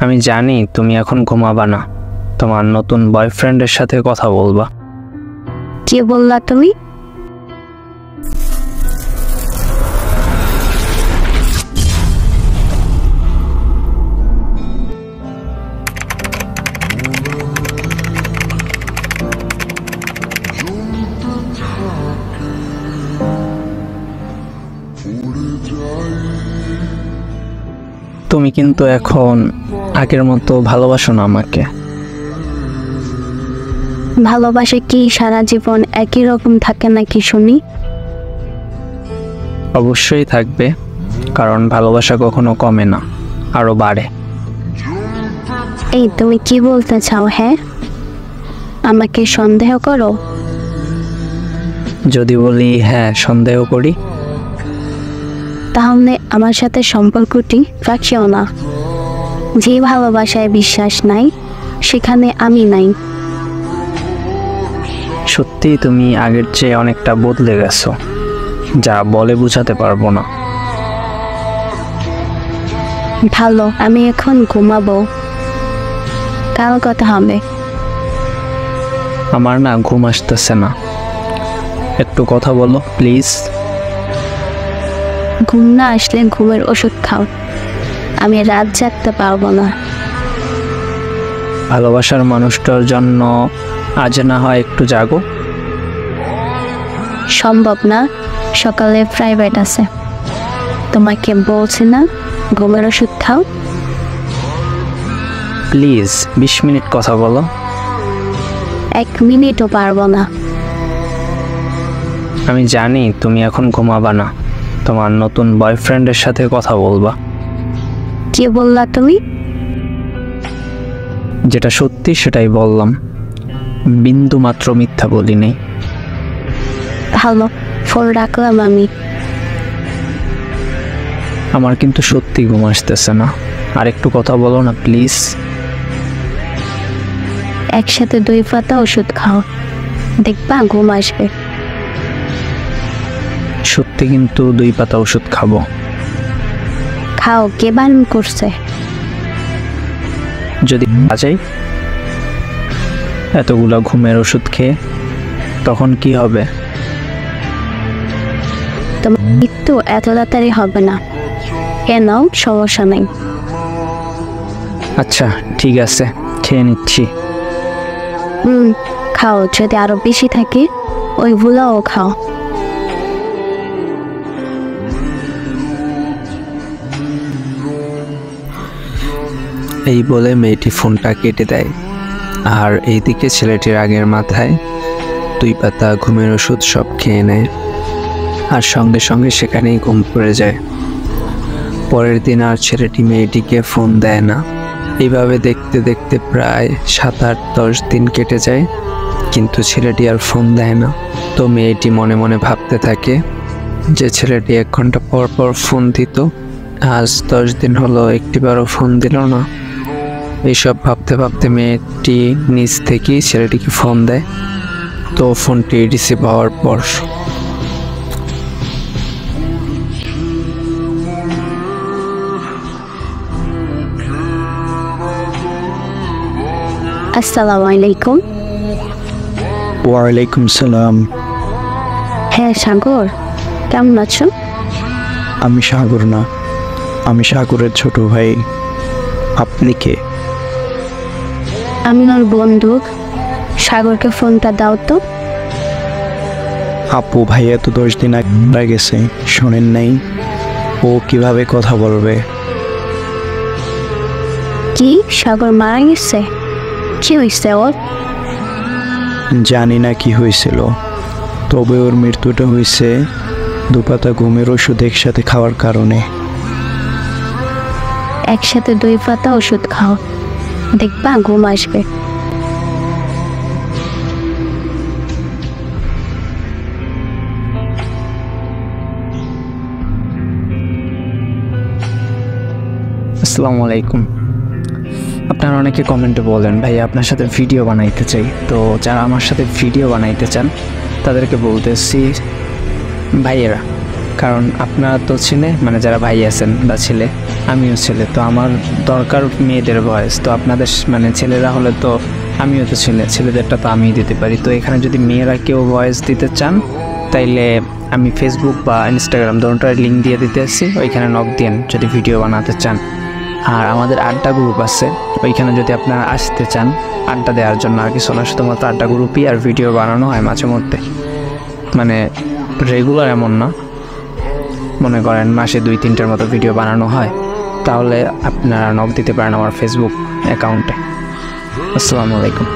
আমি জানি তুমি এখন ঘুমাবা না, তোমার নতুন বয়ফ্রেন্ডের সাথে কথা বলবা। কি বললা তুমি? তুমি কিন্তু এখন আগের মতো ভালোবাসো না আমাকে। ভালোবাসা কি সারা জীবন একই রকম থাকে নাকি শুনি? অবশ্যই থাকবে, কারণ ভালোবাসা কখনো কমে না, আরো বাড়ে। এই তুমি কি বলতে চাও? হ্যাঁ, আমাকে সন্দেহ করো? যদি বলি হ্যাঁ সন্দেহ করি, তাহলে আমার সাথে সম্পর্কটি রাখিও না। যে ভালোবাসায় বিশ্বাস নাই সেখানে আমি নাই। সত্যি তুমি আগের চেয়ে অনেকটা বদলে গেছো, যা বলে বোঝাতে পারবো না। ভালো, আমি এখন ঘুমাবো, কাল কথা হবে। আমার না ঘুম আসতেছে না, একটু কথা বলো প্লিজ। ঘুম না আসলে ঘুমের ওষুধ খাও, আমি রাত জাগতে পারবো না। ভালোবাসার মানুষটার জন্য আজ না হয় একটু জাগো। সম্ভব না, সকালে প্রাইভেট আছে। তোমাকে বলছি না ঘুমের ওষুধ খাও। প্লিজ 20 মিনিট কথা বলো। 1 মিনিটও পারবো না। আমি জানি তুমি এখন ঘুমাবা না, তোমার নতুন বয়ফ্রেন্ডের সাথে কথা বলবা। কি বললা তুমি? যেটা সত্যি সেটাই বললাম, বিন্দু মাত্র মিথ্যা বলিনি। ভালো, ফোন রাখলাম আমি। আমার কিন্তু সত্যি ঘুম আসতেছে না, আর একটু কথা বলো না প্লিজ। একসাথে 2 পাতা ওষুধ খাও, দেখবা ঘুম আসবে। সত্যি কিন্তু 2 পাতা ওষুধ খাবো। খাও, কে বারণ করছে? যদি বাজাই এতগুলা ঘুমের ওষুধ খেয়ে, তখন কি হবে? তোমার মৃত্যু এত তাড়াতাড়ি হবে না। কেন? সমস্যা নেই। আচ্ছা ঠিক আছে, খেয়ে নিচ্ছি। খাও, যদি আরো বেশি থাকে ওইগুলোও খাও। এই বলে মেয়েটি ফোনটা কেটে দেয়, আর এইদিকে ছেলেটির আগের মাথায় 2 পাতা ঘুমের ওষুধ সব খেয়ে নেয়, আর সঙ্গে সঙ্গে সেখানেই ঘুম পড়ে যায়। পরের দিন আর ছেলেটি মেয়েটিকে ফোন দেয় না। এইভাবে দেখতে দেখতে প্রায় 7-8-10 দিন কেটে যায়, কিন্তু ছেলেটি আর ফোন দেয় না। তো মেয়েটি মনে মনে ভাবতে থাকে যে ছেলেটি 1 ঘন্টা পর পর ফোন দিত, আজ 10 দিন হলো একটিবারও ফোন দিল না। এইসব ভাবতে ভাবতে মেয়েটি নিজ থেকেই ছেলেটিকে ফোন দেয়। তো ফোনটি রিসিভ হওয়ার পর আসসালামু আলাইকুম। ওয়ালাইকুম সালাম। হ্যাঁ সাগর, কেমন আছো? আমি সাগর না, আমি সাগরের ছোট ভাই। আপনি কে? আমি ওর বন্ধু। সাগরকে ফোনটা দাও তো। আপু ভাইয়া তো 10 দিন আগে মারা গেছে, শোনেন নাই? ও কিভাবে কথা বলবে? কি, সাগর মারা গেছে? কি হয়েছে ওর? জানি না কি হয়েছিল, তবে ওর মৃত্যুটা হয়েছে 2 পাতা ঘুমের ওষুধ একসাথে খাওয়ার কারণে। একসাথে 2 পাতা ওষুধ খাও, দেখবা ঘুম আসবে। আসসালামু আলাইকুম। আপনারা অনেকে কমেন্টে বলেন ভাই আপনার সাথে ভিডিও বানাইতে চাই। তো যারা আমার সাথে ভিডিও বানাইতে চান তাদেরকে বলতেছি, ভাইয়েরা কারণ আপনারা তো ছেলে, মানে যারা ভাই আছেন বা ছেলে, আমিও ছেলে, তো আমার দরকার মেয়েদের ভয়েস। তো আপনাদের মানে ছেলেরা হলে তো আমিও তো ছেলেদেরটা তো আমিই দিতে পারি। তো এখানে যদি মেয়েরা কেউ ভয়েস দিতে চান তাইলে আমি ফেসবুক বা ইনস্টাগ্রাম দুটোর লিঙ্ক দিয়ে দিতে আসছি, ওইখানে নক দিন যদি ভিডিও বানাতে চান। আর আমাদের আড্ডা গ্রুপ আছে, ওইখানে যদি আপনারা আসতে চান আড্ডা দেওয়ার জন্য, আর কিছু না, শুধুমাত্র আড্ডা গ্রুপই, আর ভিডিও বানানো হয় মাঝে মধ্যে, মানে রেগুলার এমন না, মনে করেন মাসে 2-3টার মতো ভিডিও বানানো হয়। তাহলে আপনারা নক দিতে পারেন আমার ফেসবুক অ্যাকাউন্টে। আসসালামু আলাইকুম।